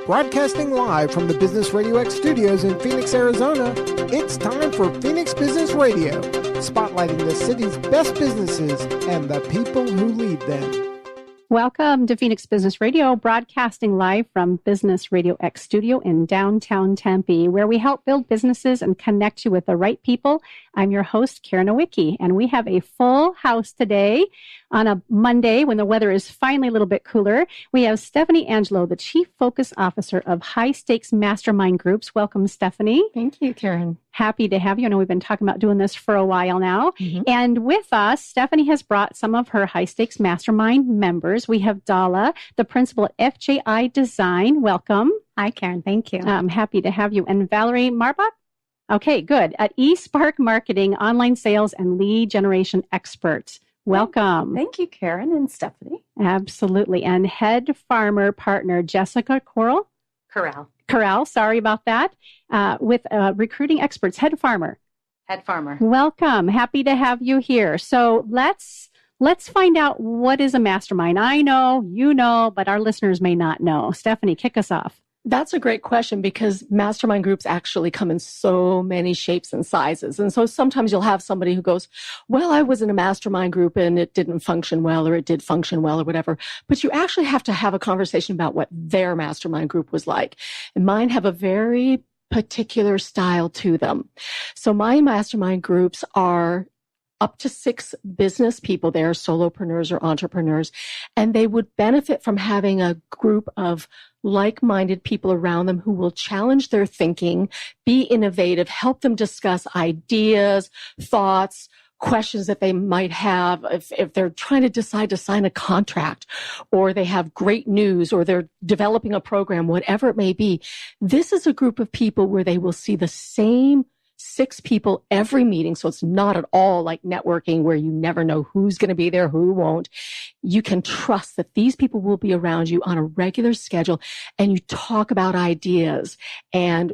Broadcasting live from the Business RadioX studios in Phoenix, Arizona, it's time for Phoenix Business Radio, spotlighting the city's best businesses and the people who lead them. Welcome to Phoenix Business Radio, broadcasting live from Business RadioX studio in downtown Tempe, where we help build businesses and connect you with the right people. I'm your host, Karen Nowicki, and we have a full house today on a Monday when the weather is finally a little bit cooler. We have Stephanie Angelo, the Chief Focus Officer of High Stakes Mastermind Groups. Welcome, Stephanie. Thank you, Karen. Happy to have you. I know we've been talking about doing this for a while now. And with us, Stephanie has brought some of her High Stakes Mastermind members. We have Dala, the principal at FJI Design. Welcome. Hi, Karen. Thank you. I'm happy to have you. And Valerie Marbach. Okay, good. At eSpark Marketing, online sales and lead generation expert. Welcome. Thank you, Karen and Stephanie. Absolutely. And head farmer partner, Jessica Corral, sorry about that, with recruiting experts, head farmer. Welcome. Happy to have you here. So let's find out what is a mastermind. I know, you know, but our listeners may not know. Stephanie, kick us off. That's a great question because mastermind groups actually come in so many shapes and sizes. And so sometimes you'll have somebody who goes, well, I was in a mastermind group and it didn't function well, or it did function well, or whatever. But you actually have to have a conversation about what their mastermind group was like. And mine have a very particular style to them. So my mastermind groups are up to 6 business people. They're solopreneurs or entrepreneurs, and they would benefit from having a group of like-minded people around them who will challenge their thinking, be innovative, help them discuss ideas, thoughts, questions that they might have if they're trying to decide to sign a contract, or they have great news, or they're developing a program, whatever it may be. This is a group of people where they will see the same 6 people every meeting. So it's not at all like networking where you never know who's going to be there, who won't. You can trust that these people will be around you on a regular schedule, and you talk about ideas. And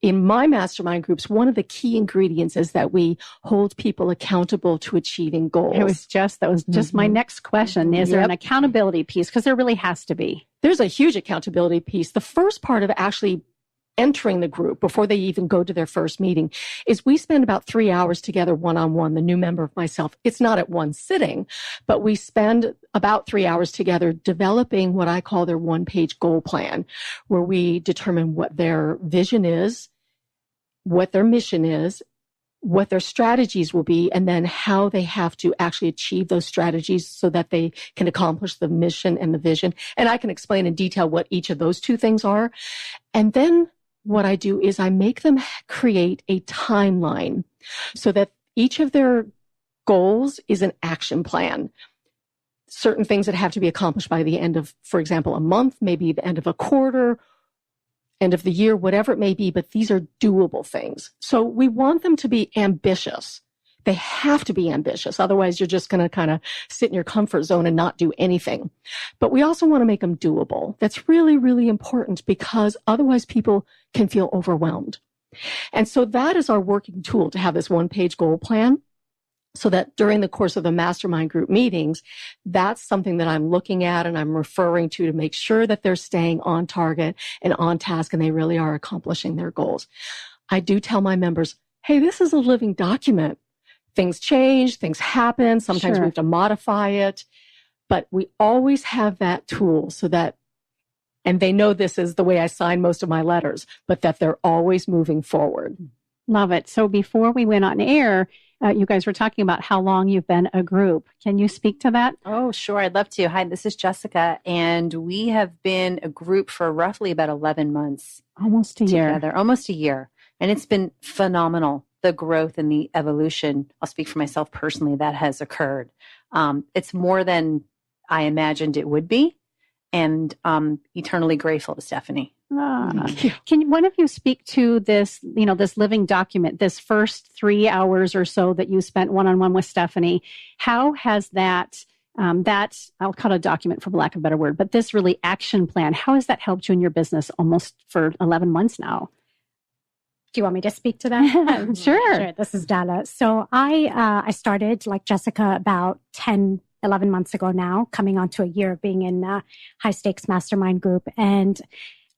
in my mastermind groups, one of the key ingredients is that we hold people accountable to achieving goals. That was just my next question. Is there an accountability piece? Because there really has to be. There's a huge accountability piece. The first part of actually entering the group before they even go to their first meeting is we spend about 3 hours together one-on-one, the new member of myself. It's not at one sitting, but we spend about 3 hours together developing what I call their one-page goal plan, where we determine what their vision is, what their mission is, what their strategies will be, and then how they have to actually achieve those strategies so that they can accomplish the mission and the vision. And I can explain in detail what each of those 2 things are. And then what I do is I make them create a timeline so that each of their goals is an action plan. Certain things that have to be accomplished by the end of, for example, a month, maybe the end of a quarter, end of the year, whatever it may be, but these are doable things. So we want them to be ambitious. They have to be ambitious. Otherwise, you're just going to kind of sit in your comfort zone and not do anything. But we also want to make them doable. That's really, really important because otherwise people can feel overwhelmed. And so that is our working tool, to have this one-page goal plan, so that during the course of the mastermind group meetings, that's something that I'm looking at and I'm referring to make sure that they're staying on target and on task and they really are accomplishing their goals. I do tell my members, hey, this is a living document. Things change, things happen. Sometimes we have to modify it, but we always have that tool so that, and they know this is the way I sign most of my letters, but that they're always moving forward. Love it. So before we went on air, you guys were talking about how long you've been a group. Can you speak to that? Oh, sure. I'd love to. Hi, this is Jessica, and we have been a group for roughly about 11 months. Almost a year. Almost a year. And it's been phenomenal, the growth and the evolution. I'll speak for myself personally, that has occurred. It's more than I imagined it would be, and I'm eternally grateful to Stephanie. Can one of you speak to this, this living document, this first 3 hours or so that you spent one-on-one with Stephanie? How has that, I'll call it a document for lack of a better word, but this really action plan, how has that helped you in your business almost for 11 months now? Do you want me to speak to that? Sure. This is Dala. So I started, like Jessica, about 11 months ago now, coming on to a year of being in High Stakes Mastermind Group. And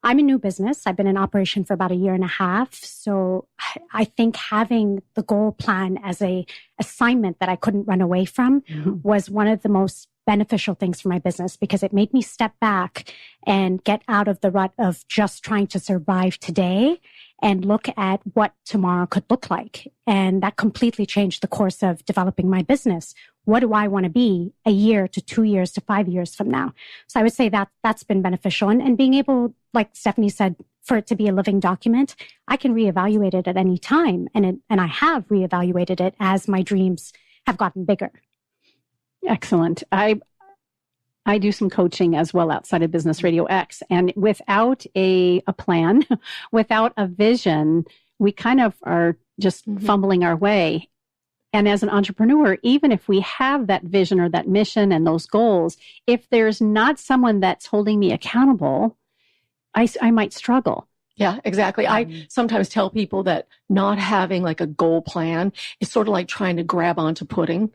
I'm a new business. I've been in operation for about a year and a half. So I think having the goal plan as a assignment that I couldn't run away from was one of the most beneficial things for my business, because it made me step back and get out of the rut of just trying to survive today and look at what tomorrow could look like. And that completely changed the course of developing my business. What do I want to be a year to 2 years to 5 years from now? So I would say that that's been beneficial. And being able, like Stephanie said, for it to be a living document, I can reevaluate it at any time. And I have reevaluated it as my dreams have gotten bigger. Excellent. I do some coaching as well outside of Business RadioX, and without a plan, without a vision, we kind of are just fumbling our way. And as an entrepreneur, even if we have that vision or that mission and those goals, if there's not someone that's holding me accountable, I might struggle. Yeah, exactly. I sometimes tell people that not having like a goal plan is sort of like trying to grab onto pudding.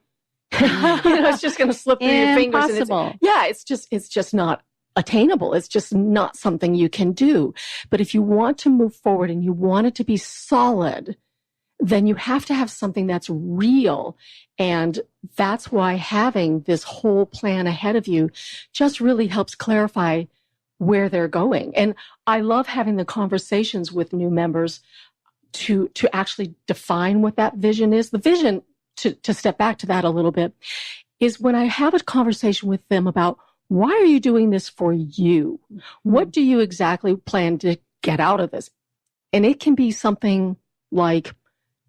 It's just going to slip through your fingers. Impossible. It's just not attainable. It's just not something you can do. But if you want to move forward and you want it to be solid, then you have to have something that's real. And that's why having this whole plan ahead of you just really helps clarify where they're going. And I love having the conversations with new members to actually define what that vision is. The vision, to step back to that a little bit, is when I have a conversation with them about, why are you doing this for you? What do you exactly plan to get out of this? And it can be something like,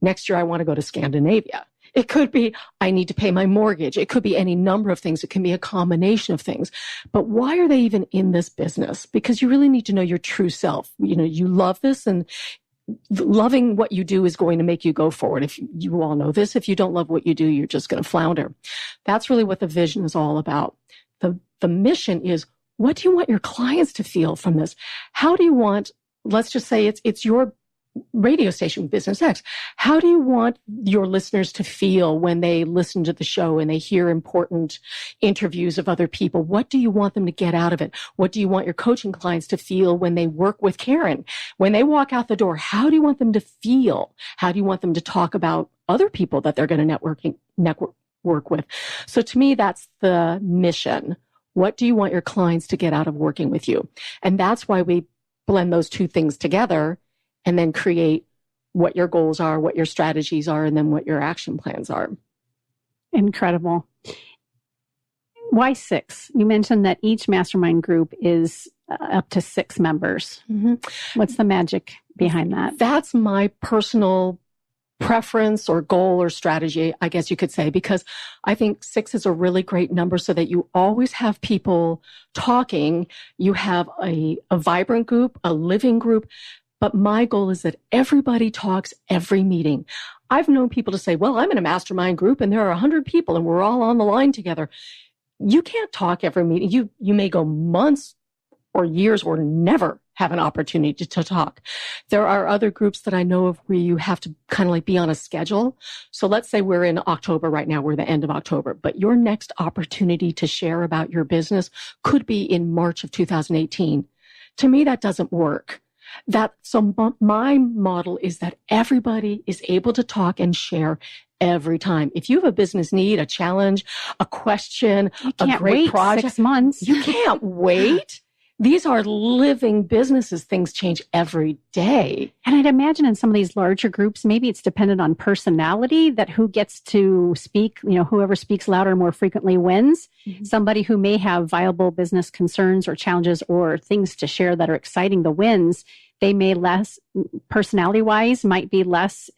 next year I want to go to Scandinavia. It could be, I need to pay my mortgage. It could be any number of things. It can be a combination of things. But why are they even in this business? Because you really need to know your true self. You love this, and loving what you do is going to make you go forward. If you all know this, if you don't love what you do, you're just going to flounder. That's really what the vision is all about. The mission is, what do you want your clients to feel from this? How do you want, let's just say it's your radio station, Business X. How do you want your listeners to feel when they listen to the show and they hear important interviews of other people? What do you want them to get out of it? What do you want your coaching clients to feel when they work with Karen? When they walk out the door, how do you want them to feel? How do you want them to talk about other people that they're going to network with? So to me, that's the mission. What do you want your clients to get out of working with you? And that's why we blend those two things together and then create what your goals are, what your strategies are, and then what your action plans are. Incredible. Why 6? You mentioned that each mastermind group is up to 6 members. What's the magic behind that? That's my personal preference or goal or strategy, I guess you could say, because I think 6 is a really great number so that you always have people talking. You have a vibrant group, a living group. But my goal is that everybody talks every meeting. I've known people to say, well, I'm in a mastermind group and there are 100 people and we're all on the line together. You can't talk every meeting. You may go months or years or never have an opportunity to talk. There are other groups that I know of where you have to kind of like be on a schedule. So let's say we're in October right now. We're the end of October, but your next opportunity to share about your business could be in March of 2018. To me, that doesn't work. So my model is that everybody is able to talk and share every time. If you have a business need, a challenge, a question, a great project, 6 months. You can't wait. These are living businesses. Things change every day. And I'd imagine in some of these larger groups, maybe it's dependent on personality, that who gets to speak, whoever speaks louder more frequently wins. Somebody who may have viable business concerns or challenges or things to share that are exciting, the wins, they may personality-wise, might be less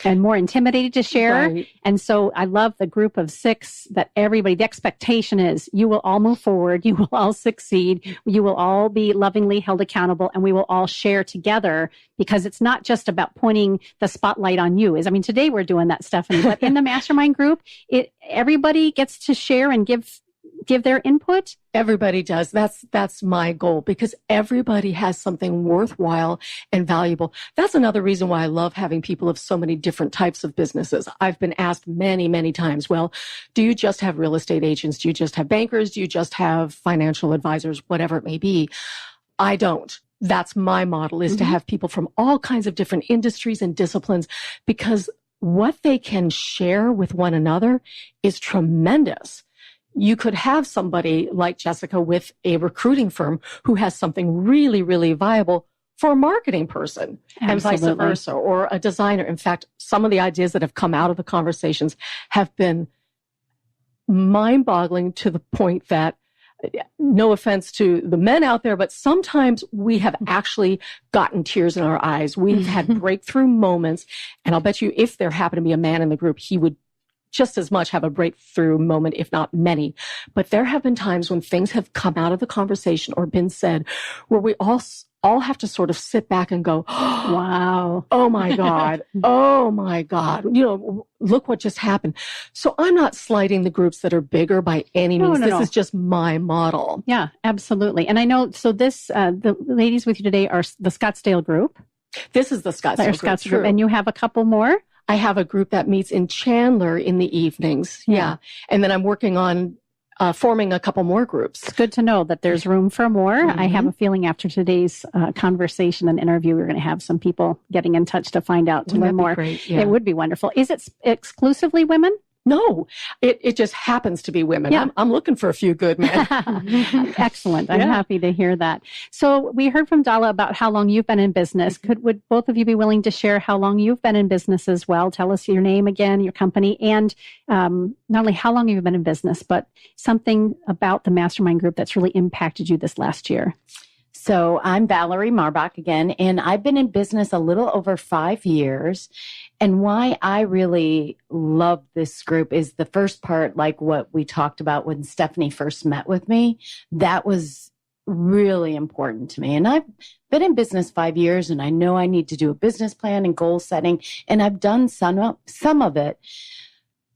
and more intimidated to share. Right. And so I love the group of 6 that everybody, the expectation is you will all move forward. You will all succeed. You will all be lovingly held accountable, and we will all share together, because it's not just about pointing the spotlight on you. Today we're doing that, Stephanie, but in the mastermind group, everybody gets to share and give their input. Everybody does. That's my goal, because everybody has something worthwhile and valuable. That's another reason why I love having people of so many different types of businesses. I've been asked many, many times, well, do you just have real estate agents? Do you just have bankers? Do you just have financial advisors? Whatever it may be. I don't. That's my model, is to have people from all kinds of different industries and disciplines, because what they can share with one another is tremendous. You could have somebody like Jessica with a recruiting firm who has something really, really viable for a marketing person, and vice versa, or a designer. In fact, some of the ideas that have come out of the conversations have been mind-boggling, to the point that, no offense to the men out there, but sometimes we have actually gotten tears in our eyes. We've had breakthrough moments, and I'll bet you if there happened to be a man in the group, he would just as much have a breakthrough moment, if not many. But there have been times when things have come out of the conversation or been said where we all have to sort of sit back and go, oh, wow, oh my God, oh my God, look what just happened. So I'm not slighting the groups that are bigger by any means. This is just my model. Yeah, absolutely. And I know, so this, the ladies with you today are the Scottsdale group. This is the Scottsdale group. And you have a couple more? I have a group that meets in Chandler in the evenings. Yeah. And then I'm working on forming a couple more groups. It's good to know that there's room for more. I have a feeling after today's conversation and interview, we're going to have some people getting in touch to find out, to learn more. Great? Yeah. It would be wonderful. Is it exclusively women? No, it just happens to be women. Yeah. I'm looking for a few good men. Excellent. I'm happy to hear that. So we heard from Dala about how long you've been in business. Would both of you be willing to share how long you've been in business as well? Tell us your name again, your company, and not only how long you've been in business, but something about the Mastermind Group that's really impacted you this last year. So I'm Valerie Marbach again, and I've been in business a little over 5 years. And why I really love this group is the first part, like what we talked about when Stephanie first met with me. That was really important to me. And I've been in business 5 years, and I know I need to do a business plan and goal setting, and I've done some of it.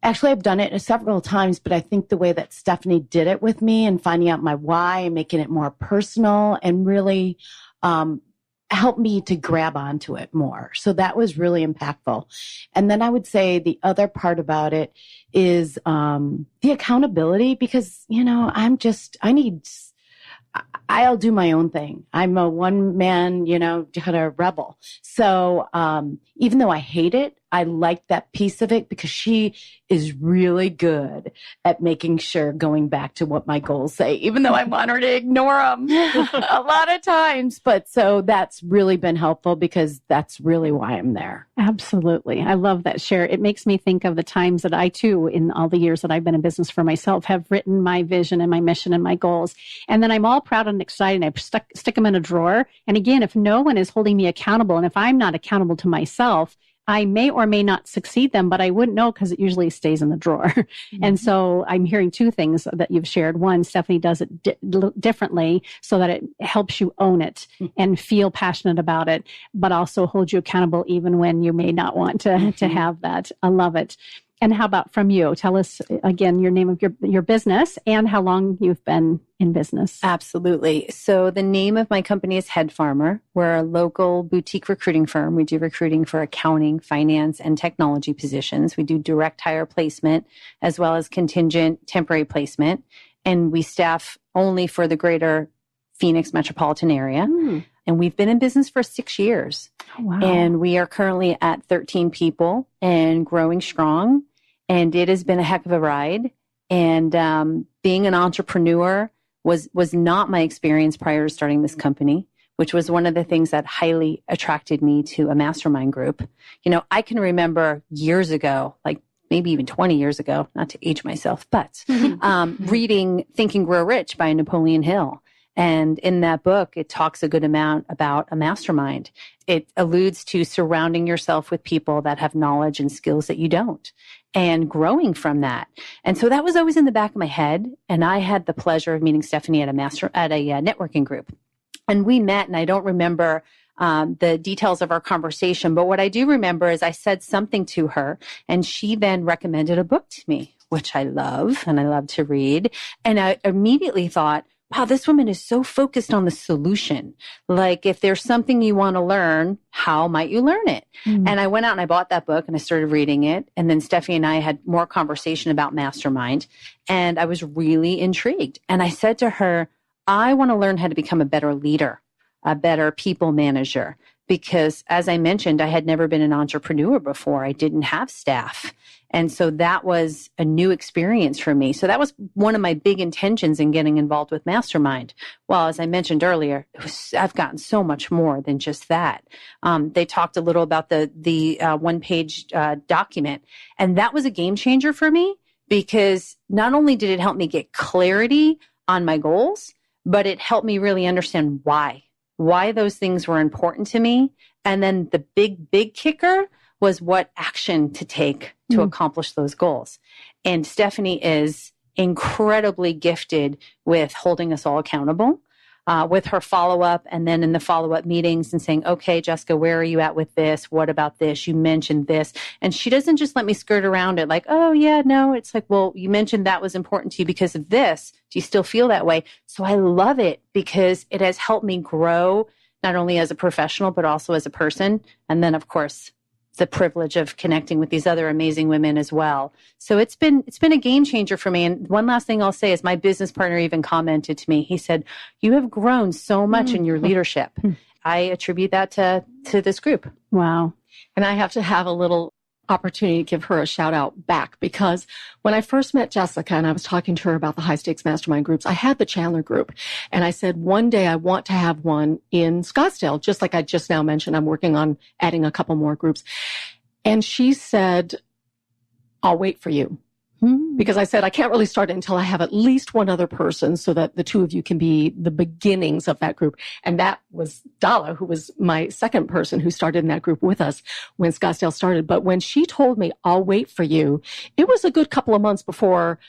Actually, I've done it several times, but I think the way that Stephanie did it with me and finding out my why and making it more personal and really helped me to grab onto it more. So that was really impactful. And then I would say the other part about it is the accountability, because, I'll do my own thing. I'm a one man, kind of rebel. So even though I hate it, I like that piece of it because she is really good at making sure, going back to what my goals say, even though I want her to ignore them a lot of times. But so that's really been helpful because that's really why I'm there. Absolutely. I love that share. It makes me think of the times that I too, in all the years that I've been in business for myself, have written my vision and my mission and my goals. And then I'm all proud and excited. And I stick them in a drawer. And again, if no one is holding me accountable, and if I'm not accountable to myself, I may or may not succeed them, but I wouldn't know because it usually stays in the drawer. And so I'm hearing two things that you've shared. One, Stephanie does it differently so that it helps you own it and feel passionate about it, but also hold you accountable even when you may not want to have that. I love it. And how about from you? Tell us again your name of your business and how long you've been in business. Absolutely. So the name of my company is Head Farmer. We're a local boutique recruiting firm. We do recruiting for accounting, finance, and technology positions. We do direct hire placement as well as contingent temporary placement. And we staff only for the greater Phoenix metropolitan area. And we've been in business for 6 years. Oh, wow. And we are currently at 13 people and growing strong. And it has been a heck of a ride. And being an entrepreneur was not my experience prior to starting this company, which was one of the things that highly attracted me to a mastermind group. I can remember years ago, like maybe even 20 years ago, not to age myself, but reading Think and Grow Rich by Napoleon Hill. And in that book, it talks a good amount about a mastermind. It alludes to surrounding yourself with people that have knowledge and skills that you don't and growing from that. And so that was always in the back of my head. And I had the pleasure of meeting Stephanie at a networking group. And we met, and I don't remember the details of our conversation, but what I do remember is I said something to her, and she then recommended a book to me, which I love, and I love to read. And I immediately thought, wow, this woman is so focused on the solution. Like, if there's something you want to learn, how might you learn it? And I went out and I bought that book and I started reading it. And then Stephanie and I had more conversation about Mastermind. And I was really intrigued. And I said to her, I want to learn how to become a better leader. a better people manager. Because as I mentioned, I had never been an entrepreneur before. I didn't have staff. And so that was a new experience for me. So that was one of my big intentions in getting involved with Mastermind. Well, as I mentioned earlier, I've gotten so much more than just that. They talked a little about the one-page document. And that was a game changer for me, because not only did it help me get clarity on my goals, but it helped me really understand why those things were important to me. And then the big kicker was what action to take to accomplish those goals. And Stephanie is incredibly gifted with holding us all accountable, with her follow-up, and then in the follow-up meetings and saying, okay, Jessica, where are you at with this? What about this? You mentioned this. And she doesn't just let me skirt around it like, oh yeah, no. It's like, well, you mentioned that was important to you because of this. Do you still feel that way? So I love it because it has helped me grow not only as a professional, but also as a person. And then of course, the privilege of connecting with these other amazing women as well. So it's been a game changer for me. And one last thing I'll say is my business partner even commented to me. He said, you have grown so much in your leadership. I attribute that to this group. Wow. And I have to have a little opportunity to give her a shout out back, because when I first met Jessica and I was talking to her about the high stakes mastermind groups, I had the Chandler group and I said, one day I want to have one in Scottsdale, just like I just now mentioned. I'm working on adding a couple more groups. And she said, I'll wait for you. Because I said, I can't really start it until I have at least one other person so that the two of you can be the beginnings of that group. And that was Dala, who was my second person who started in that group with us when Scottsdale started. But when she told me, I'll wait for you, it was a good couple of months before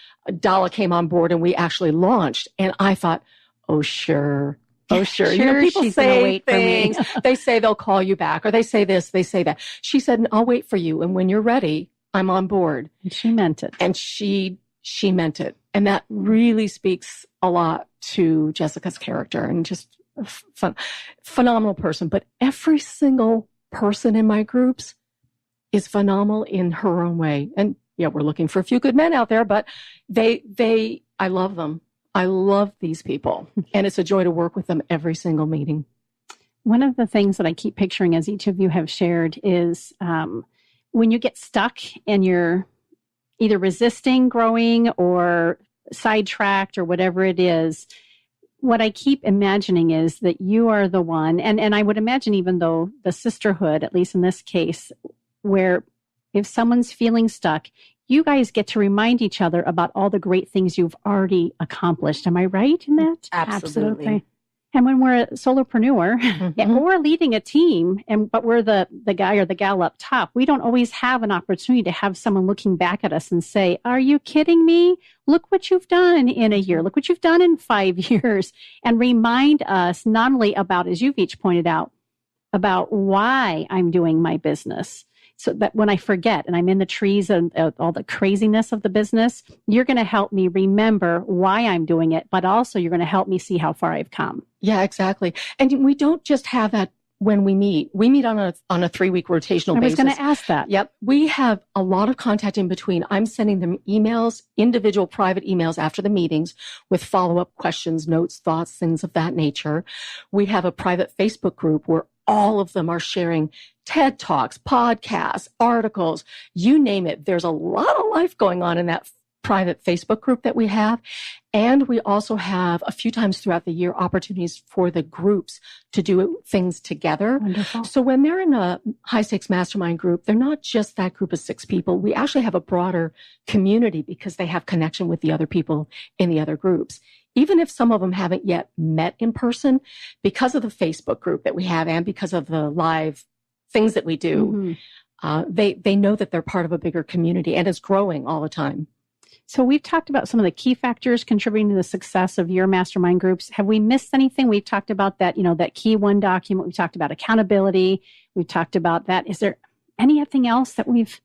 Dala came on board and we actually launched. And I thought, oh, sure. Oh, sure. You know, people say things. They say they'll call you back, or they say this, they say that. She said, I'll wait for you. And when you're ready, I'm on board. And she meant it. And she meant it. And that really speaks a lot to Jessica's character, and just a phenomenal person. But every single person in my groups is phenomenal in her own way. And yeah, we're looking for a few good men out there, but I love them. I love these people. And it's a joy to work with them every single meeting. One of the things that I keep picturing, as each of you have shared, is when you get stuck and you're either resisting growing or sidetracked or whatever it is, what I keep imagining is that you are the one, and I would imagine even though the sisterhood, at least in this case, where if someone's feeling stuck, you guys get to remind each other about all the great things you've already accomplished. Am I right in that? Absolutely. And when we're a solopreneur or leading a team, but we're the guy or the gal up top, we don't always have an opportunity to have someone looking back at us and say, are you kidding me? Look what you've done in a year. Look what you've done in 5 years. And remind us not only about, as you've each pointed out, about why I'm doing my business. So that when I forget and I'm in the trees and all the craziness of the business, you're going to help me remember why I'm doing it, but also you're going to help me see how far I've come. Yeah, exactly. And we don't just have that when we meet. We meet on a 3-week rotational basis. I was going to ask that. Yep. We have a lot of contact in between. I'm sending them emails, individual private emails after the meetings with follow-up questions, notes, thoughts, things of that nature. We have a private Facebook group where all of them are sharing TED Talks, podcasts, articles, you name it. There's a lot of life going on in that private Facebook group that we have. And we also have a few times throughout the year opportunities for the groups to do things together. Wonderful. So when they're in a high stakes mastermind group, they're not just that group of 6 people. We actually have a broader community because they have connection with the other people in the other groups. Even if some of them haven't yet met in person, because of the Facebook group that we have and because of the live things that we do, they know that they're part of a bigger community, and it's growing all the time. So we've talked about some of the key factors contributing to the success of your mastermind groups. Have we missed anything? We've talked about that, that key one document. We've talked about accountability. We've talked about that. Is there anything else that we've...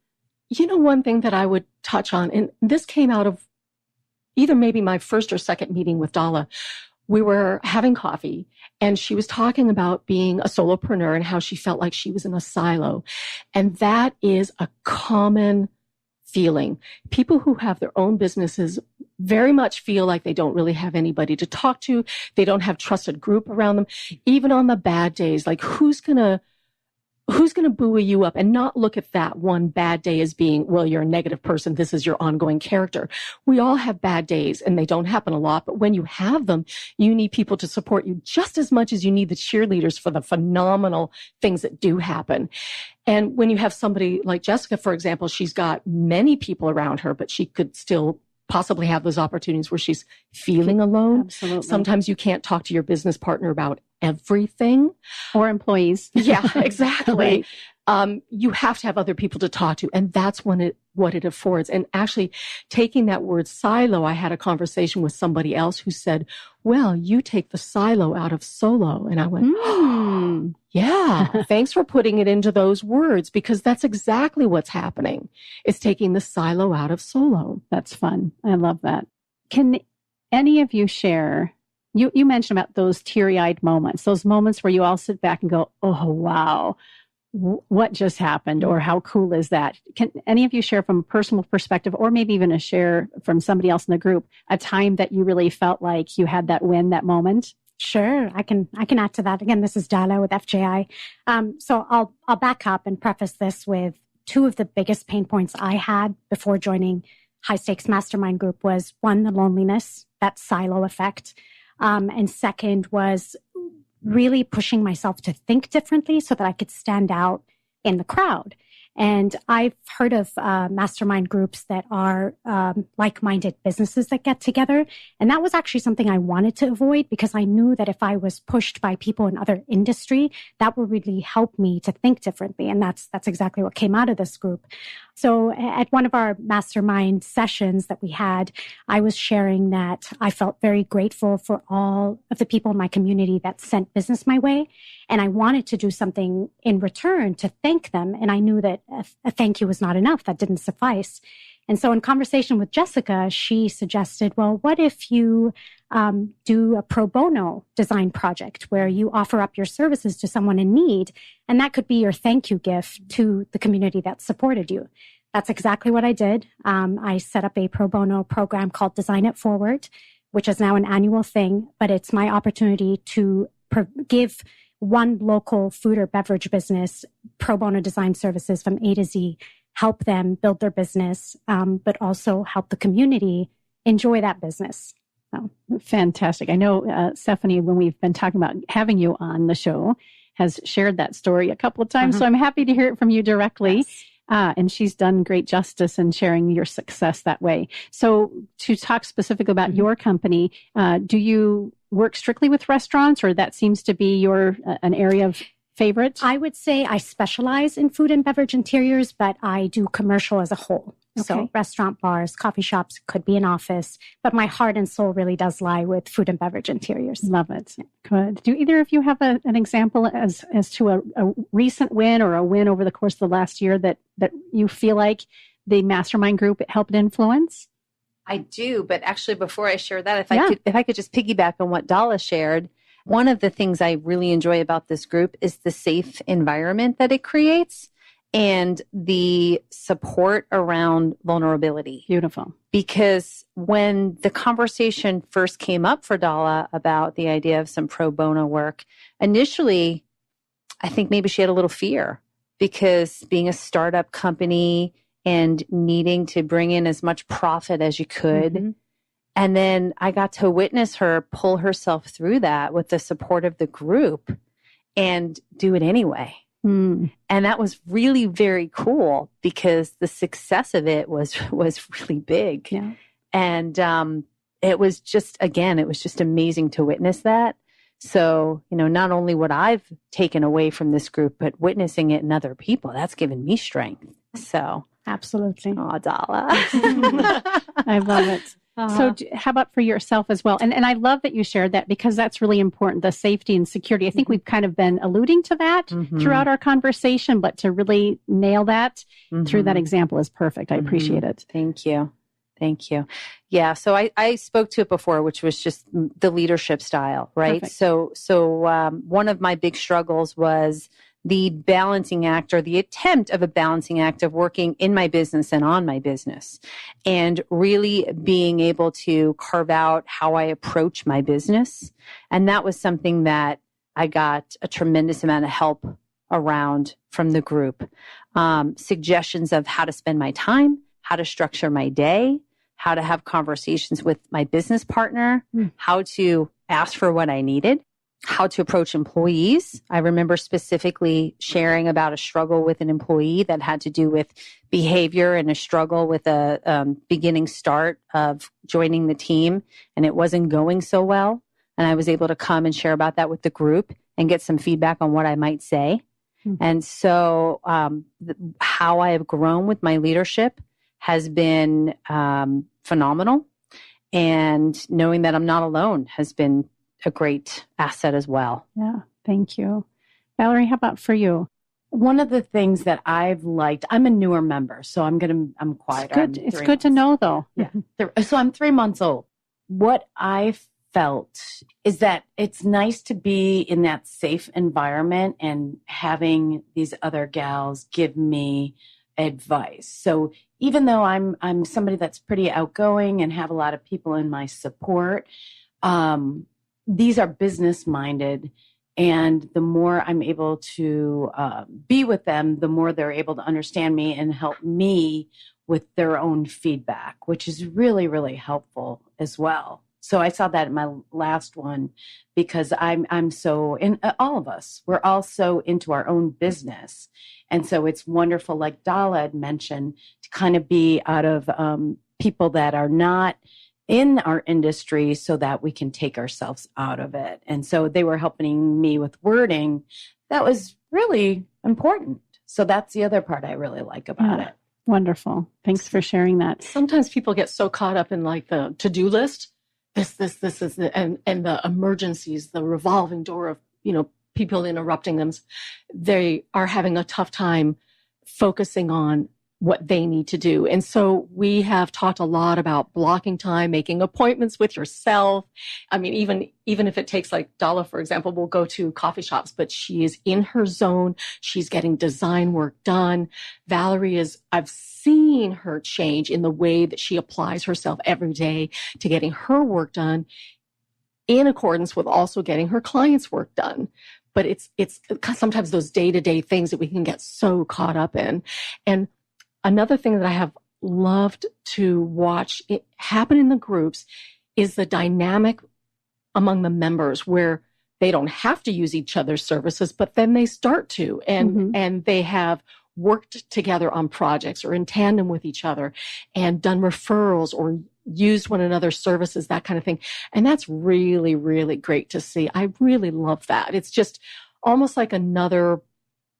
One thing that I would touch on, and this came out of either maybe my first or second meeting with Dala. We were having coffee and she was talking about being a solopreneur and how she felt like she was in a silo. And that is a common feeling. People who have their own businesses very much feel like they don't really have anybody to talk to. They don't have trusted group around them. Even on the bad days, like who's going to buoy you up and not look at that one bad day as being, well, you're a negative person. This is your ongoing character. We all have bad days and they don't happen a lot. But when you have them, you need people to support you just as much as you need the cheerleaders for the phenomenal things that do happen. And when you have somebody like Jessica, for example, she's got many people around her, but she could still possibly have those opportunities where she's feeling alone. Absolutely. Sometimes you can't talk to your business partner about everything. Or employees. Yeah, exactly. Right. You have to have other people to talk to. And that's what it affords. And actually taking that word silo, I had a conversation with somebody else who said, well, you take the silo out of solo. And I went, yeah, thanks for putting it into those words, because that's exactly what's happening. It's taking the silo out of solo. That's fun. I love that. Can any of you share, you mentioned about those teary-eyed moments, those moments where you all sit back and go, oh, wow, what just happened? Or how cool is that? Can any of you share from a personal perspective, or maybe even a share from somebody else in the group, a time that you really felt like you had that win, that moment? Sure, I can add to that. Again, this is Dala with FJI. So I'll back up and preface this with two of the biggest pain points I had before joining High Stakes Mastermind Group was, one, the loneliness, that silo effect. And second was really pushing myself to think differently so that I could stand out in the crowd. And I've heard of mastermind groups that are like-minded businesses that get together. And that was actually something I wanted to avoid, because I knew that if I was pushed by people in other industry, that would really help me to think differently. And that's exactly what came out of this group. So at one of our mastermind sessions that we had, I was sharing that I felt very grateful for all of the people in my community that sent business my way. And I wanted to do something in return to thank them. And I knew that a thank you was not enough. That didn't suffice. And so in conversation with Jessica, she suggested, well, what if you do a pro bono design project where you offer up your services to someone in need? And that could be your thank you gift to the community that supported you. That's exactly what I did. I set up a pro bono program called Design It Forward, which is now an annual thing, but it's my opportunity to give one local food or beverage business pro bono design services from A to Z, help them build their business, but also help the community enjoy that business. Oh, fantastic. I know, Stephanie, when we've been talking about having you on the show, has shared that story a couple of times. So I'm happy to hear it from you directly. Yes. And she's done great justice in sharing your success that way. So to talk specifically about your company, do you work strictly with restaurants, or that seems to be an area of favorite? I would say I specialize in food and beverage interiors, but I do commercial as a whole. Okay. So restaurant, bars, coffee shops, could be an office, but my heart and soul really does lie with food and beverage interiors. Love it. Good. Do either of you have an example as to a recent win or a win over the course of the last year that you feel like the mastermind group helped influence? I do, but actually before I share that, if I could just piggyback on what Dala shared, one of the things I really enjoy about this group is the safe environment that it creates and the support around vulnerability. Beautiful. Because when the conversation first came up for Dala about the idea of some pro bono work, initially, I think maybe she had a little fear, because being a startup company and needing to bring in as much profit as you could. Mm-hmm. And then I got to witness her pull herself through that with the support of the group and do it anyway. And that was really very cool, because the success of it was really big. Yeah. And it was just amazing to witness that. So, not only what I've taken away from this group, but witnessing it in other people, that's given me strength. So. Absolutely. Oh, Dala. I love it. So how about for yourself as well? And I love that you shared that, because that's really important, the safety and security. I think we've kind of been alluding to that throughout our conversation, but to really nail that through that example is perfect. I appreciate it. Thank you. Thank you. Yeah. So I spoke to it before, which was just the leadership style, right? Perfect. So one of my big struggles was the balancing act or the attempt of a balancing act of working in my business and on my business, and really being able to carve out how I approach my business. And that was something that I got a tremendous amount of help around from the group. Suggestions of how to spend my time, how to structure my day, how to have conversations with my business partner, how to ask for what I needed, how to approach employees. I remember specifically sharing about a struggle with an employee that had to do with behavior and a struggle with a beginning start of joining the team, and it wasn't going so well. And I was able to come and share about that with the group and get some feedback on what I might say. And so how I have grown with my leadership has been phenomenal. And knowing that I'm not alone has been a great asset as well. Yeah, thank you. Valerie, how about for you? One of the things that I've liked, I'm a newer member, so I'm quieter. It's good to know, though. Yeah. So I'm 3 months old. What I felt is that it's nice to be in that safe environment and having these other gals give me advice. So even though I'm somebody that's pretty outgoing and have a lot of people in my support, these are business minded. And the more I'm able to be with them, the more they're able to understand me and help me with their own feedback, which is really, really helpful as well. So I saw that in my last one because I'm so, in all of us, we're all so into our own business. And so it's wonderful, like Dala had mentioned, to kind of be out of people that are not in our industry so that we can take ourselves out of it. And so they were helping me with wording that was really important. So that's the other part I really like about it. Wonderful. Thanks for sharing that. Sometimes people get so caught up in like the to-do list, this is and the emergencies, the revolving door of, people interrupting them. They are having a tough time focusing on what they need to do. And so we have talked a lot about blocking time, making appointments with yourself. I mean, even if it takes, like Dala, for example, will go to coffee shops, but she is in her zone. She's getting design work done. Valerie I've seen her change in the way that she applies herself every day to getting her work done in accordance with also getting her clients' work done. But it's sometimes those day-to-day things that we can get so caught up in. And another thing that I have loved to watch it happen in the groups is the dynamic among the members where they don't have to use each other's services, but then they start to, and they have worked together on projects or in tandem with each other and done referrals or used one another's services, that kind of thing. And that's really, really great to see. I really love that. It's just almost like another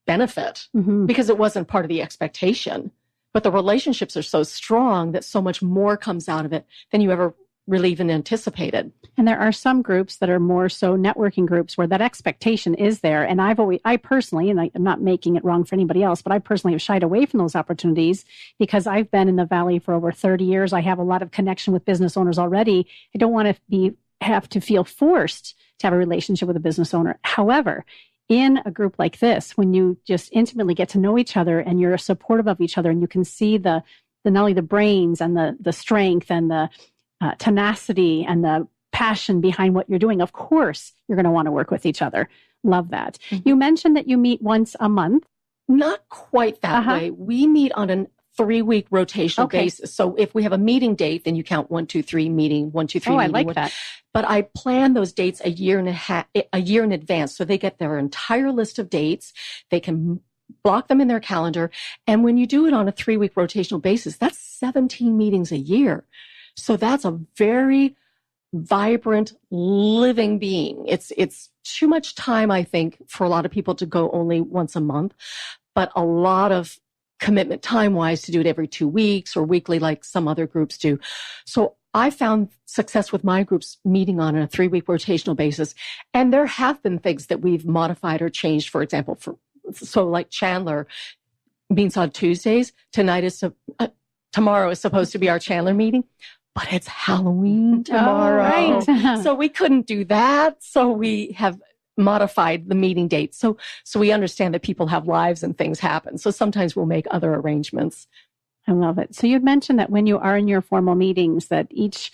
benefit because it wasn't part of the expectation. But the relationships are so strong that so much more comes out of it than you ever really even anticipated. And there are some groups that are more so networking groups where that expectation is there. And I personally, and I'm not making it wrong for anybody else, but I personally have shied away from those opportunities because I've been in the Valley for over 30 years. I have a lot of connection with business owners already. I don't want to have to feel forced to have a relationship with a business owner. However, in a group like this, when you just intimately get to know each other and you're supportive of each other and you can see the not only the brains and the strength and the tenacity and the passion behind what you're doing, of course, you're going to want to work with each other. Love that. You mentioned that you meet once a month. Not quite that way. We meet on a 3-week rotational basis. So if we have a meeting date, then you count 1, 2, 3 meeting, 1, 2, 3 meeting. I like that. But I plan those dates a year in advance. So they get their entire list of dates. They can block them in their calendar. And when you do it on a 3-week rotational basis, that's 17 meetings a year. So that's a very vibrant, living being. It's too much time, I think, for a lot of people to go only once a month, but a lot of commitment time-wise to do it every 2 weeks or weekly like some other groups do. So I found success with my groups meeting on a 3-week rotational basis. And there have been things that we've modified or changed, for example, so like Chandler meets on Tuesdays. Tomorrow is supposed to be our Chandler meeting, but it's Halloween tomorrow. Oh, right. So we couldn't do that. So we have modified the meeting date. So we understand that people have lives and things happen. So sometimes we'll make other arrangements. I love it. So you'd mentioned that when you are in your formal meetings, that each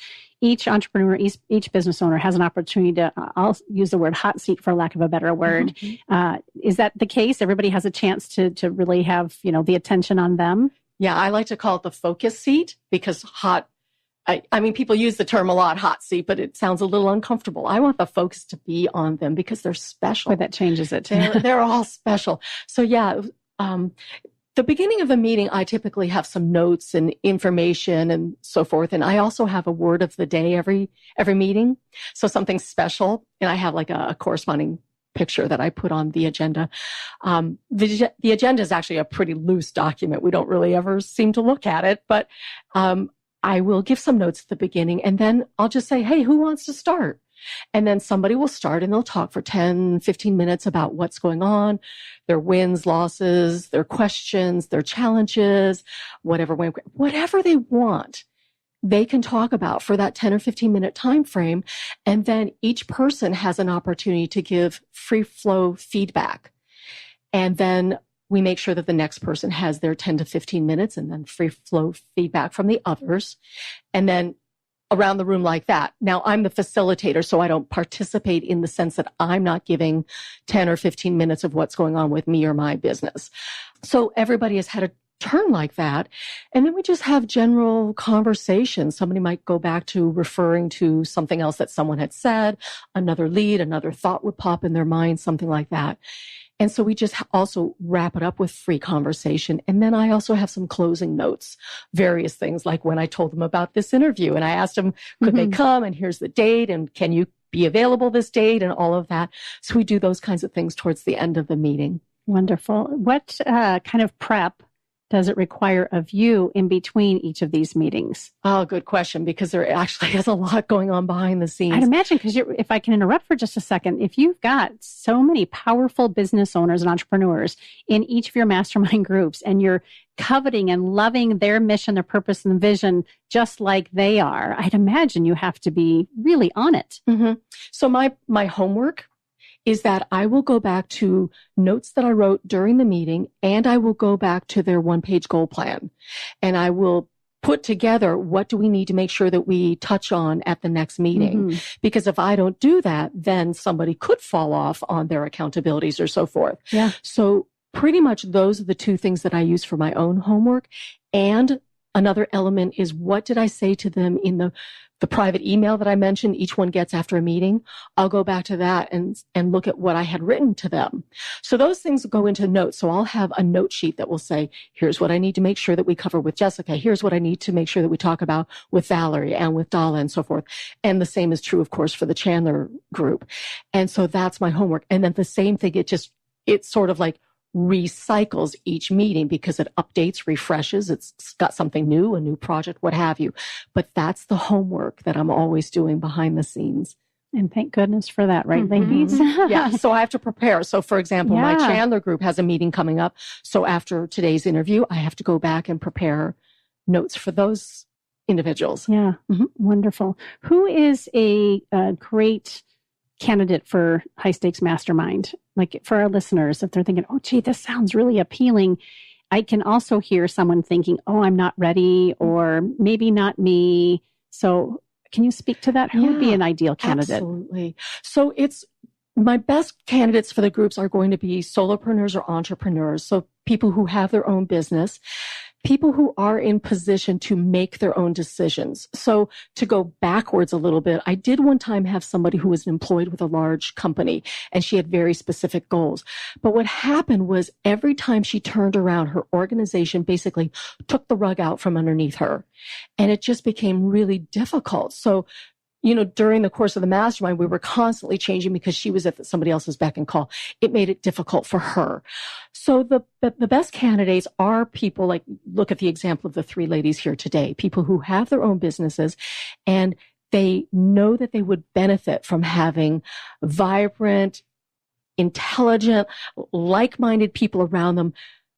entrepreneur, each business owner has an opportunity to, I'll use the word hot seat for lack of a better word. Mm-hmm. Is that the case? Everybody has a chance to really have, the attention on them? Yeah, I like to call it the focus seat because I mean, people use the term a lot, hot seat, but it sounds a little uncomfortable. I want the focus to be on them because they're special. But that changes it. They're all special. So yeah, the beginning of the meeting, I typically have some notes and information and so forth. And I also have a word of the day every meeting. So something special. And I have like a corresponding picture that I put on the agenda. The agenda is actually a pretty loose document. We don't really ever seem to look at it, but I will give some notes at the beginning and then I'll just say, hey, who wants to start? And then somebody will start and they'll talk for 10, 15 minutes about what's going on, their wins, losses, their questions, their challenges, whatever they want, they can talk about for that 10 or 15 minute time frame. And then each person has an opportunity to give free flow feedback. And then we make sure that the next person has their 10 to 15 minutes and then free flow feedback from the others. And then around the room like that. Now, I'm the facilitator, so I don't participate in the sense that I'm not giving 10 or 15 minutes of what's going on with me or my business. So everybody has had a turn like that. And then we just have general conversations. Somebody might go back to referring to something else that someone had said, another lead, another thought would pop in their mind, something like that. And so we just also wrap it up with free conversation. And then I also have some closing notes, various things like when I told them about this interview and I asked them, could they come and here's the date and can you be available this date and all of that. So we do those kinds of things towards the end of the meeting. Wonderful. What kind of prep does it require of you in between each of these meetings? Oh, good question, because there actually is a lot going on behind the scenes. I'd imagine, because if I can interrupt for just a second, if you've got so many powerful business owners and entrepreneurs in each of your mastermind groups, and you're coveting and loving their mission, their purpose, and vision just like they are, I'd imagine you have to be really on it. Mm-hmm. So my homework is that I will go back to notes that I wrote during the meeting, and I will go back to their one-page goal plan. And I will put together what do we need to make sure that we touch on at the next meeting. Mm-hmm. Because if I don't do that, then somebody could fall off on their accountabilities or so forth. Yeah. So pretty much those are the two things that I use for my own homework. And another element is, what did I say to them in the private email that I mentioned each one gets after a meeting? I'll go back to that and look at what I had written to them. So those things go into notes. So I'll have a note sheet that will say, here's what I need to make sure that we cover with Jessica. Here's what I need to make sure that we talk about with Valerie and with Dala and so forth. And the same is true, of course, for the Chandler group. And so that's my homework. And then the same thing, it's sort of like recycles each meeting because it updates, refreshes. It's got something new, a new project, what have you. But that's the homework that I'm always doing behind the scenes. And thank goodness for that, right, mm-hmm. ladies? Yeah. So I have to prepare. So for example, my Chandler group has a meeting coming up. So after today's interview, I have to go back and prepare notes for those individuals. Yeah. Mm-hmm. Wonderful. Who is a great candidate for High Stakes Mastermind? Like for our listeners, if they're thinking, oh, gee, this sounds really appealing. I can also hear someone thinking, oh, I'm not ready, or maybe not me. So can you speak to that? Who would be an ideal candidate? Absolutely. So my best candidates for the groups are going to be solopreneurs or entrepreneurs. So people who have their own business, people who are in position to make their own decisions. So to go backwards a little bit, I did one time have somebody who was employed with a large company and she had very specific goals. But what happened was every time she turned around, her organization basically took the rug out from underneath her. And it just became really difficult. So during the course of the mastermind, we were constantly changing because she was at somebody else's beck and call. It made it difficult for her. So the best candidates are people like, look at the example of the three ladies here today, people who have their own businesses and they know that they would benefit from having vibrant, intelligent, like-minded people around them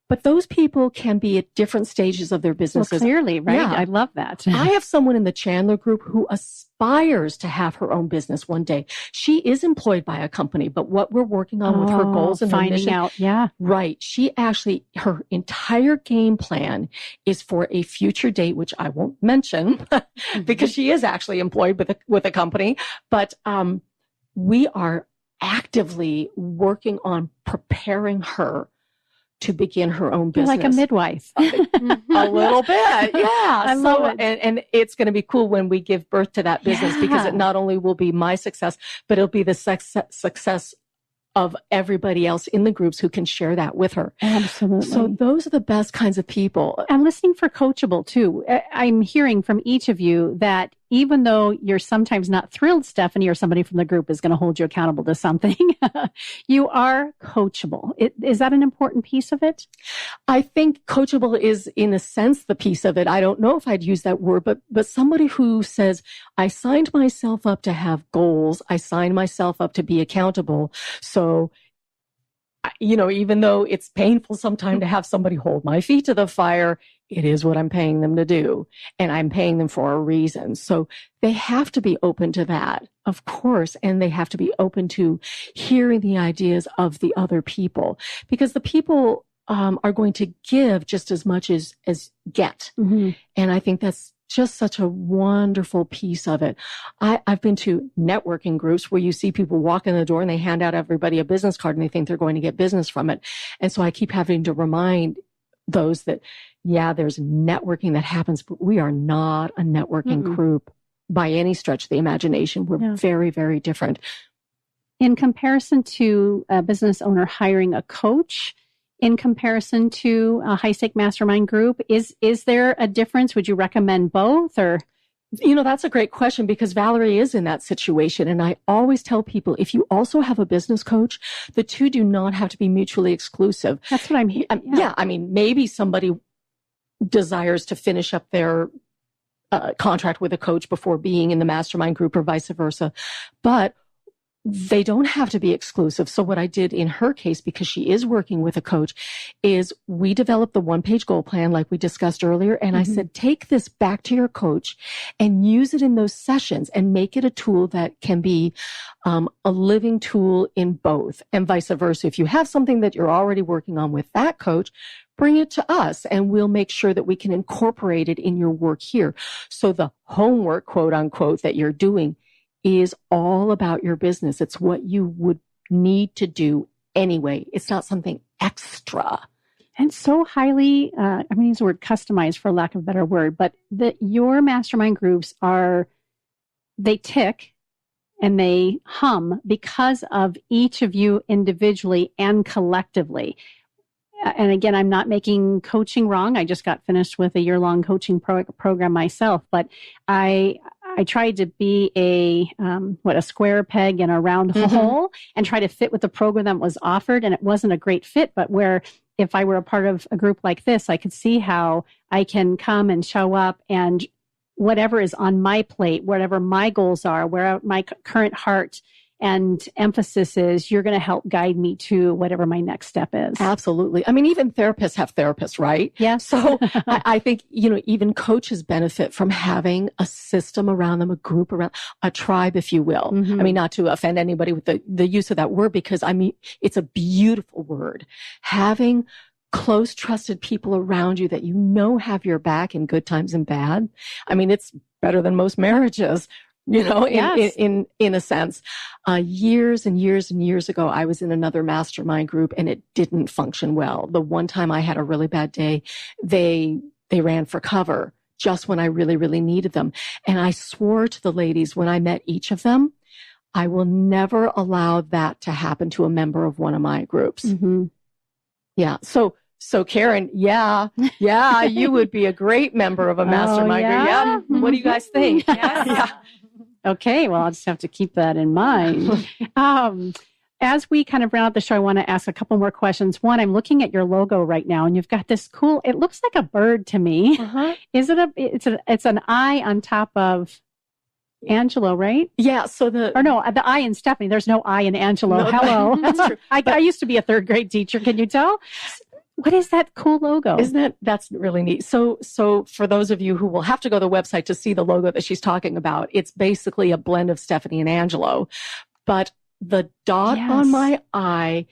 But those people can be at different stages of their businesses. Well, clearly, right? Yeah. I love that. I have someone in the Chandler group who aspires to have her own business one day. She is employed by a company, but what we're working on with her goals and her finding mission, out, yeah. right. She actually, her entire game plan is for a future date, which I won't mention because she is actually employed with a company. But we are actively working on preparing her to begin her own business. You're like a midwife. A little bit. Yeah. I love it. And it's going to be cool when we give birth to that business because it not only will be my success, but it'll be the success of everybody else in the groups who can share that with her. Absolutely. So those are the best kinds of people. I'm listening for coachable too. I'm hearing from each of you that even though you're sometimes not thrilled, Stephanie, or somebody from the group is going to hold you accountable to something, you are coachable. Is that an important piece of it? I think coachable is, in a sense, the piece of it. I don't know if I'd use that word, but somebody who says, I signed myself up to have goals. I signed myself up to be accountable. So, even though it's painful sometimes to have somebody hold my feet to the fire, it is what I'm paying them to do. And I'm paying them for a reason. So they have to be open to that, of course. And they have to be open to hearing the ideas of the other people, because the people are going to give just as much as get. Mm-hmm. And I think that's just such a wonderful piece of it. I've been to networking groups where you see people walk in the door and they hand out everybody a business card and they think they're going to get business from it. And so I keep having to remind those that, yeah, there's networking that happens, but we are not a networking group by any stretch of the imagination. We're very, very different. In comparison to a business owner hiring a coach, in comparison to a high-stake mastermind group, is there a difference? Would you recommend both, or? That's a great question because Valerie is in that situation. And I always tell people, if you also have a business coach, the two do not have to be mutually exclusive. That's what I'm hearing. Yeah. I mean, maybe somebody desires to finish up their contract with a coach before being in the mastermind group or vice versa, but they don't have to be exclusive. So what I did in her case, because she is working with a coach, is we developed the one-page goal plan like we discussed earlier. And I said, take this back to your coach and use it in those sessions and make it a tool that can be a living tool in both, and vice versa. If you have something that you're already working on with that coach, bring it to us and we'll make sure that we can incorporate it in your work here. So the homework, quote unquote, that you're doing is all about your business. It's what you would need to do anyway. It's not something extra. And so highly, I'm going to use the word customized for lack of a better word, but your mastermind groups they tick and they hum because of each of you individually and collectively. And again, I'm not making coaching wrong. I just got finished with a year-long coaching program myself, but I tried to be a square peg in a round hole and try to fit with the program that was offered. And it wasn't a great fit, but where if I were a part of a group like this, I could see how I can come and show up and whatever is on my plate, whatever my goals are, where my current heart and emphasis is, you're going to help guide me to whatever my next step is. Absolutely. I mean, even therapists have therapists, right? Yes. So I think, even coaches benefit from having a system around them, a group around, a tribe, if you will. I mean, not to offend anybody with the use of that word, because it's a beautiful word. Having close, trusted people around you that have your back in good times and bad. I mean, it's better than most marriages. In a sense. Years and years and years ago, I was in another mastermind group and it didn't function well. The one time I had a really bad day, they ran for cover just when I really, really needed them. And I swore to the ladies when I met each of them, I will never allow that to happen to a member of one of my groups. Yeah. So Karen, yeah, you would be a great member of a mastermind group. Yeah. What do you guys think? Yeah. Okay, well, I'll just have to keep that in mind. As we kind of round out the show, I want to ask a couple more questions. One, I'm looking at your logo right now, and you've got this cool, it looks like a bird to me. Is it it's an eye on top of Angelo, right? Yeah, so the I in Stephanie. There's no I in Angelo. No, hello. That's true. I used to be a third grade teacher. Can you tell? What is that cool logo? That's really neat. So for those of you who will have to go to the website to see the logo that she's talking about, it's basically a blend of Stephanie and Angelo. But the dot on my eye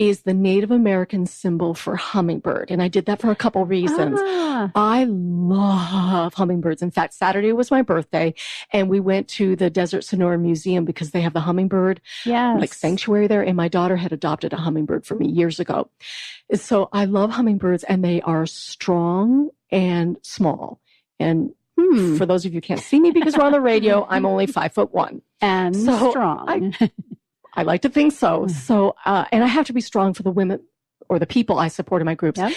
is the Native American symbol for hummingbird. And I did that for a couple reasons. I love hummingbirds. In fact, Saturday was my birthday, and we went to the Desert Sonora Museum because they have the hummingbird sanctuary there. And my daughter had adopted a hummingbird for me years ago. So I love hummingbirds, and they are strong and small. And for those of you who can't see me because we're on the radio, I'm only 5'1" and so strong. I like to think so. So, and I have to be strong for the women or the people I support in my groups. Yep.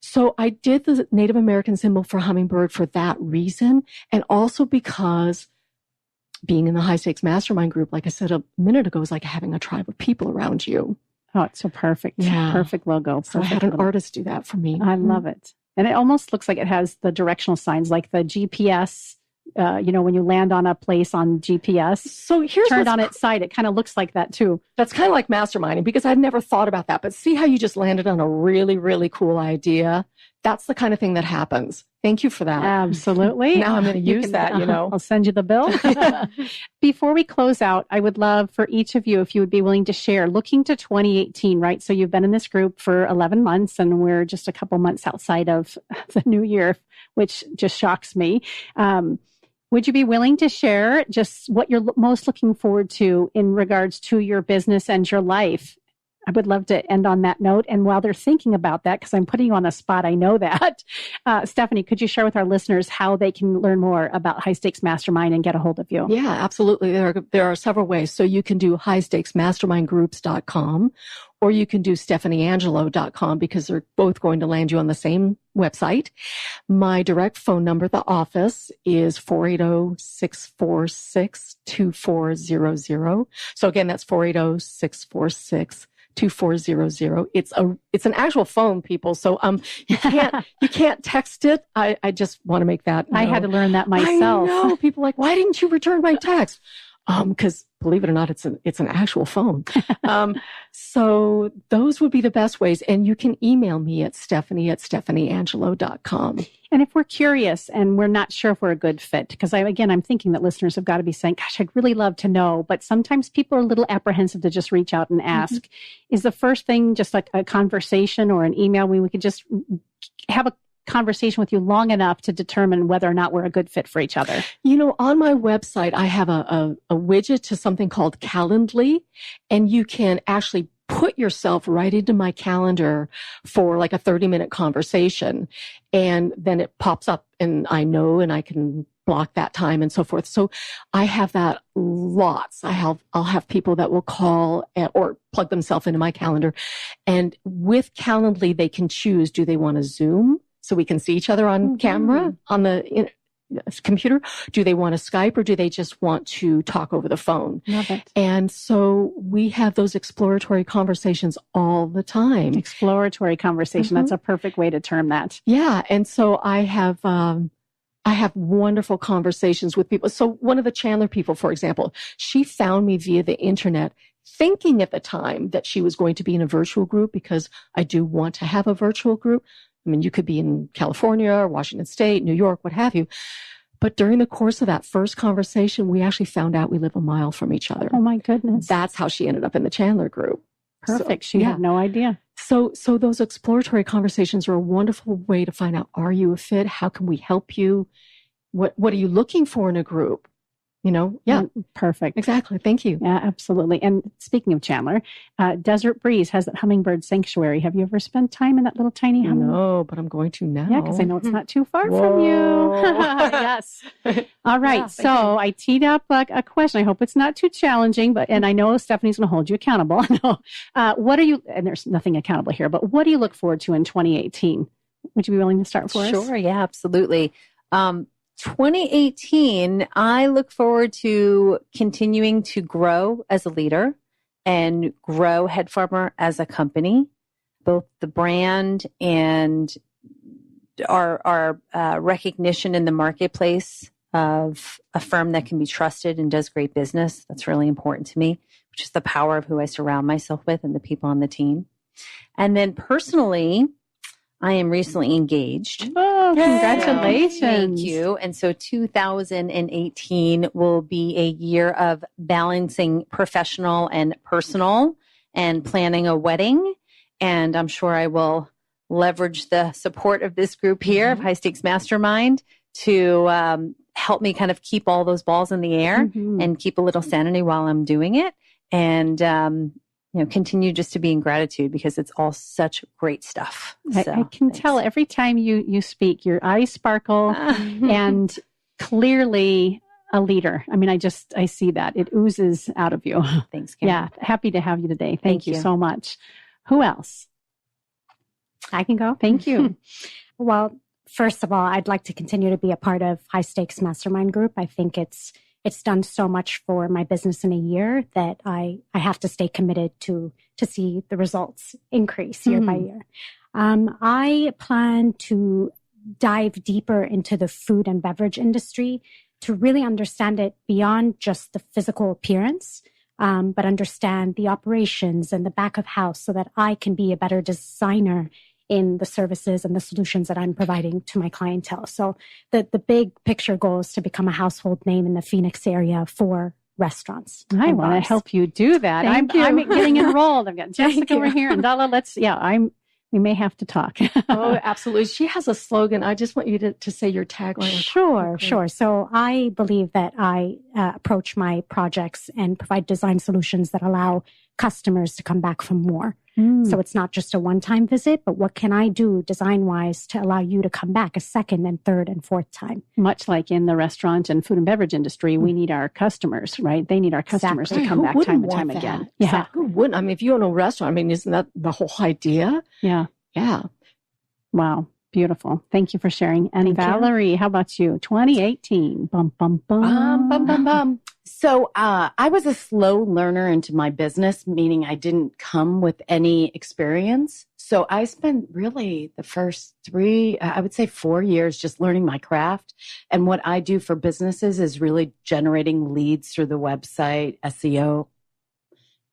So I did the Native American symbol for hummingbird for that reason. And also because being in the high stakes mastermind group, like I said a minute ago, is like having a tribe of people around you. Oh, it's so perfect. Yeah. Perfect logo. So I had an artist do that for me. I love it. And it almost looks like it has the directional signs, like the GPS. When you land on a place on GPS, so here's turned on its side, it kind of looks like that too. That's kind of like masterminding, because I'd never thought about that. But see how you just landed on a really, really cool idea? That's the kind of thing that happens. Thank you for that. Absolutely. Now I'm going to use that, I'll send you the bill. Before we close out, I would love for each of you, if you would be willing to share, looking to 2018, right? So you've been in this group for 11 months, and we're just a couple months outside of the new year, which just shocks me. Would you be willing to share just what you're most looking forward to in regards to your business and your life? I would love to end on that note. And while they're thinking about that, because I'm putting you on the spot, I know that. Stephanie, could you share with our listeners how they can learn more about High Stakes Mastermind and get a hold of you? Yeah, absolutely. There are several ways. So you can do highstakesmastermindgroups.com, or you can do stephanieangelo.com, because they're both going to land you on the same website. My direct phone number at the office is 480-646-2400. So again, that's 480-646-2400. It's an actual phone, people. So you can't text it. I just want to make that. I had to learn that myself. I know. People are like, why didn't you return my text? Because believe it or not, it's an actual phone. So those would be the best ways. And you can email me at stephanie@stephanieangelo.com. And if we're curious and we're not sure if we're a good fit, because I'm thinking that listeners have got to be saying, gosh, I'd really love to know. But sometimes people are a little apprehensive to just reach out and ask. Is the first thing just like a conversation or an email where we could just have a conversation with you long enough to determine whether or not we're a good fit for each other? On my website, I have a widget to something called Calendly, and you can actually put yourself right into my calendar for like a 30-minute conversation. And then it pops up and I know, and I can block that time and so forth. So I have that lots. I'll have people that will call or plug themselves into my calendar. And with Calendly, they can choose, do they want to Zoom so we can see each other on camera on the computer? Do they want to Skype, or do they just want to talk over the phone? Love it. And so we have those exploratory conversations all the time. Exploratory conversation. That's a perfect way to term that. Yeah. And so I have wonderful conversations with people. So one of the Chandler people, for example, she found me via the internet, thinking at the time that she was going to be in a virtual group, because I do want to have a virtual group. I mean, you could be in California or Washington State, New York, what have you. But during the course of that first conversation, we actually found out we live a mile from each other. Oh, my goodness. That's how she ended up in the Chandler group. Perfect. She had no idea. So those exploratory conversations are a wonderful way to find out, are you a fit? How can we help you? What are you looking for in a group? Yeah. Perfect. Exactly. Thank you. Yeah, absolutely. And speaking of Chandler, Desert Breeze has that hummingbird sanctuary. Have you ever spent time in that little tiny hummingbird? No, but I'm going to now. Yeah, because I know it's not too far from you. Yes. All right. Yeah, so I teed up a question. I hope it's not too challenging, and I know Stephanie's going to hold you accountable. What are you, and there's nothing accountable here, but what do you look forward to in 2018? Would you be willing to start for us? Sure. Yeah, absolutely. 2018, I look forward to continuing to grow as a leader and grow Head Farmer as a company, both the brand and our recognition in the marketplace of a firm that can be trusted and does great business. That's really important to me, which is the power of who I surround myself with and the people on the team. And then personally, I am recently engaged. Oh, congratulations. Thank you. And so 2018 will be a year of balancing professional and personal and planning a wedding. And I'm sure I will leverage the support of this group here of High Stakes Mastermind to help me kind of keep all those balls in the air and keep a little sanity while I'm doing it. And, continue just to be in gratitude because it's all such great stuff. So, I can tell every time you speak, your eyes sparkle and clearly a leader. I mean, I see that. It oozes out of you. Thanks, Karen. Yeah. Happy to have you today. Thank you so much. Who else? I can go. Thank you. Well, first of all, I'd like to continue to be a part of High Stakes Mastermind Group. I think it's done so much for my business in a year that I have to stay committed to see the results increase year by year. I plan to dive deeper into the food and beverage industry to really understand it beyond just the physical appearance, but understand the operations and the back of house so that I can be a better designer in the services and the solutions that I'm providing to my clientele. So the big picture goal is to become a household name in the Phoenix area for restaurants. I want to help you do that. I'm getting enrolled. I've got Jessica over here and Dalla. We may have to talk. Oh, absolutely. She has a slogan. I just want you to say your tagline. Sure. So I believe that I approach my projects and provide design solutions that allow customers to come back for more. So it's not just a one-time visit, but what can I do design-wise to allow you to come back a second and third and fourth time? Much like in the restaurant and food and beverage industry, we need our customers, right? They need our customers to come back time and time again. Yeah. Exactly. Who wouldn't? I mean, if you own a restaurant, I mean, isn't that the whole idea? Yeah. Wow. Beautiful. Thank you for sharing. And Valerie, how about you? 2018. Bum, bum, bum. So I was a slow learner into my business, meaning I didn't come with any experience. So I spent really the first 4 years just learning my craft. And what I do for businesses is really generating leads through the website, SEO,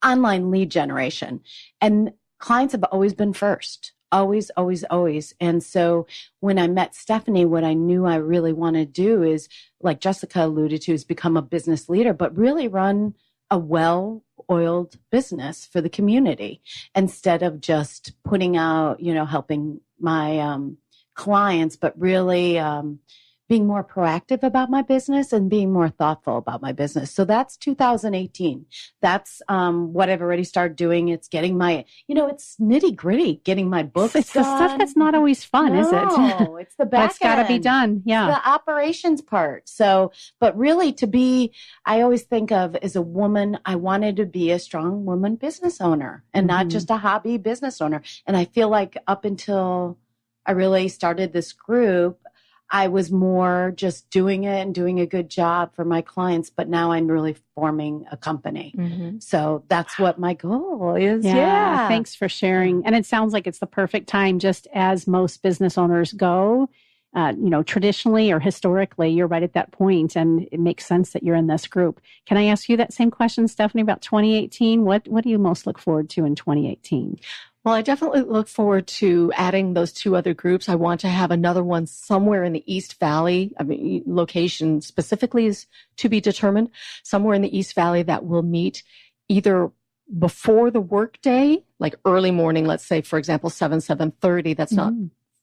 online lead generation. And clients have always been first. Always, always, always. And so when I met Stephanie, what I knew I really want to do is, like Jessica alluded to, is become a business leader, but really run a well-oiled business for the community instead of just putting out, helping my clients, but really being more proactive about my business and being more thoughtful about my business. So that's 2018. That's what I've already started doing. It's getting my, it's nitty gritty, getting my books It's the stuff that's not always fun, is it? No, it's the back That's got to be done. Yeah. It's the operations part. So, but really I always think of as a woman, I wanted to be a strong woman business owner and not just a hobby business owner. And I feel like up until I really started this group, I was more just doing it and doing a good job for my clients, but now I'm really forming a company. So that's what my goal is. Yeah. Thanks for sharing. And it sounds like it's the perfect time, just as most business owners go, traditionally or historically, you're right at that point, and it makes sense that you're in this group. Can I ask you that same question, Stephanie, about 2018? What do you most look forward to in 2018? Well, I definitely look forward to adding those two other groups. I want to have another one somewhere in the East Valley. I mean, location specifically is to be determined. Somewhere in the East Valley that will meet either before the workday, like early morning, let's say, for example, 7:30. That's not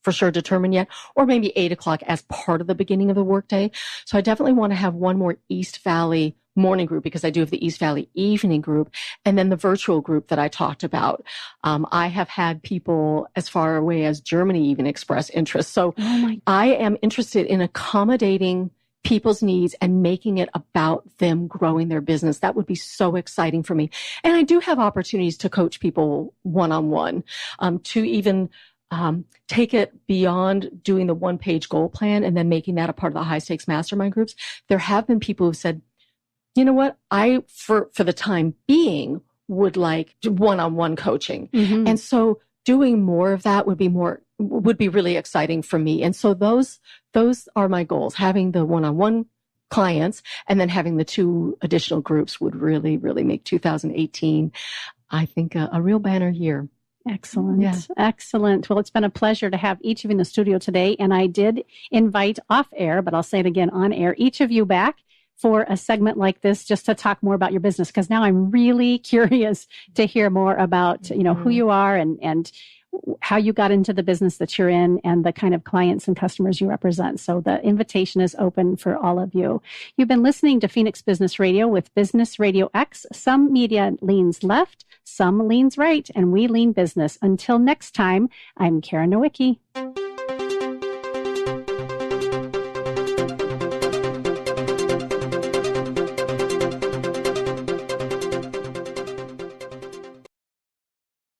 for sure determined yet, or maybe 8:00 as part of the beginning of the workday. So I definitely want to have one more East Valley morning group because I do have the East Valley evening group and then the virtual group that I talked about. I have had people as far away as Germany even express interest. So I am interested in accommodating people's needs and making it about them growing their business. That would be so exciting for me. And I do have opportunities to coach people one-on-one, to even take it beyond doing the one-page goal plan and then making that a part of the high stakes mastermind groups. There have been people who've said, you know what, for the time being would like one-on-one coaching. And so doing more of that would be really exciting for me. And so those are my goals, having the one-on-one clients and then having the two additional groups would really, really make 2018, I think, a real banner year. Excellent. Yeah. Excellent. Well, it's been a pleasure to have each of you in the studio today. And I did invite off air, but I'll say it again on air, each of you back for a segment like this, just to talk more about your business. Because now I'm really curious to hear more about, who you are and how you got into the business that you're in and the kind of clients and customers you represent. So the invitation is open for all of you. You've been listening to Phoenix Business Radio with Business Radio X. Some media leans left, some leans right, and we lean business. Until next time, I'm Karen Nowicki.